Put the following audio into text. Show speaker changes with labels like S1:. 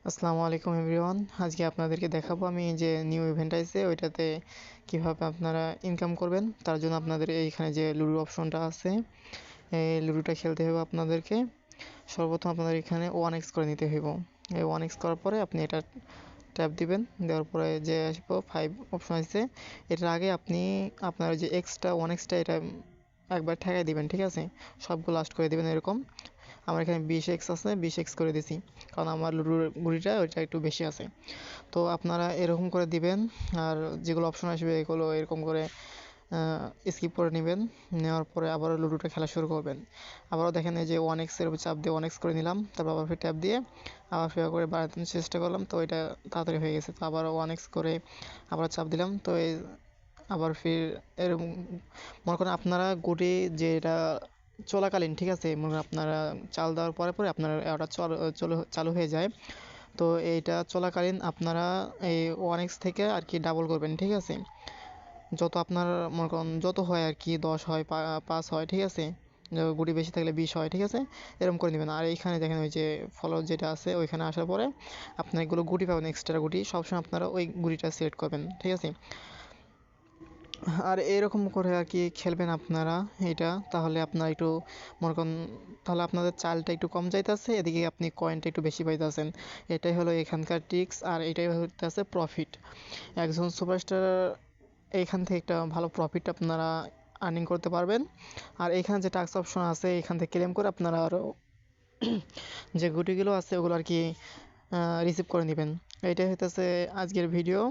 S1: আসসালামু আলাইকুম এভরিওয়ান। আজকে আপনাদেরকে দেখাবো আমি যে নিউ ইভেন্ট আইছে ওইটাতে কিভাবে আপনারা ইনকাম করবেন। তার জন্য আপনাদের এইখানে যে লুডো অপশনটা আছে, এই লুডোটা খেলতে হবে আপনাদেরকে। সর্বপ্রথম আপনাদের এখানে 1x করে নিতে হইব। এই 1x করার পরে আপনি এটা ট্যাপ দিবেন, দেওয়ার পরে যে আসবো 5 অপশন আছে, এটার আগে আপনি আপনার যে এক্সটা 1xটা এটা একবার ঠেকাই দিবেন, ঠিক আছে? সবগুলো লাস্ট করে দিবেন এরকম। আমার এখানে 20x আছে, 20x করে দিছি, কারণ আমার লুডোর গুলিটা ওইটা একটু বেশি আছে। তো আপনারা এরকম করে দিবেন। আর যেগুলো অপশন আসবে এগুলো এরকম করে স্কিপ করে নেবেন। নেওয়ার পরে আবারও লুডোটা খেলা শুরু করবেন। আবারও দেখেন এই যে 1x এর উপর চাপ দিয়ে 1x করে নিলাম, তারপর আবার ফির ট্যাপ দিয়ে আবার ফের করে বাড়াতে চেষ্টা করলাম, তো এটা তাড়াতাড়ি হয়ে গেছে। তো আবার 1x করে আবার চাপ দিলাম, তো এই আবার ফির এরকম মনে করেন আপনারা গুটি যেটা চলাকালীন, ঠিক আছে, মনে করেন আপনারা চাল দেওয়ার পরে পরে আপনার ওটা চালু হয়ে যায়। তো এইটা চলাকালীন আপনারা এই 1x থেকে আর কি ডাবল করবেন, ঠিক আছে? যত আপনার মনে করেন যত হয় আর কি, 10 হয়, 5 হয়, ঠিক আছে? গুটি বেশি থাকলে 20 হয়, ঠিক আছে? এরকম করে নেবেন। আর এইখানে দেখেন ওই যে ফলো যেটা আছে ওইখানে আসার পরে আপনার এগুলো গুটি পাবেন, এক্সট্রা গুটি সবসময় আপনারা ওই গুটিটা সিলেক্ট করবেন, ঠিক আছে? আর এরকম করে আর কি খেলবেন আপনারা এটা, তাহলে আপনারা একটু মনে করেন, তাহলে আপনাদের চালটা একটু কম যাইতেছে, এদিকে আপনি কয়েনটা একটু বেশি পাইতেছেন। এটাই হলো এখানকার ট্রিক্স, আর এটাই হইতেছে প্রফিট। একজন সুপারস্টার এইখান থেকে একটা ভালো প্রফিট আপনারা আর্নিং করতে পারবেন। আর এখানে যে টাস্ক অপশন আছে এখান থেকে ক্লেম করে আপনারা আরও যে গুটিগুলো আছে ওগুলো আর কি রিসিভ করে নেবেন। এটাই হইতেছে আজকের ভিডিও।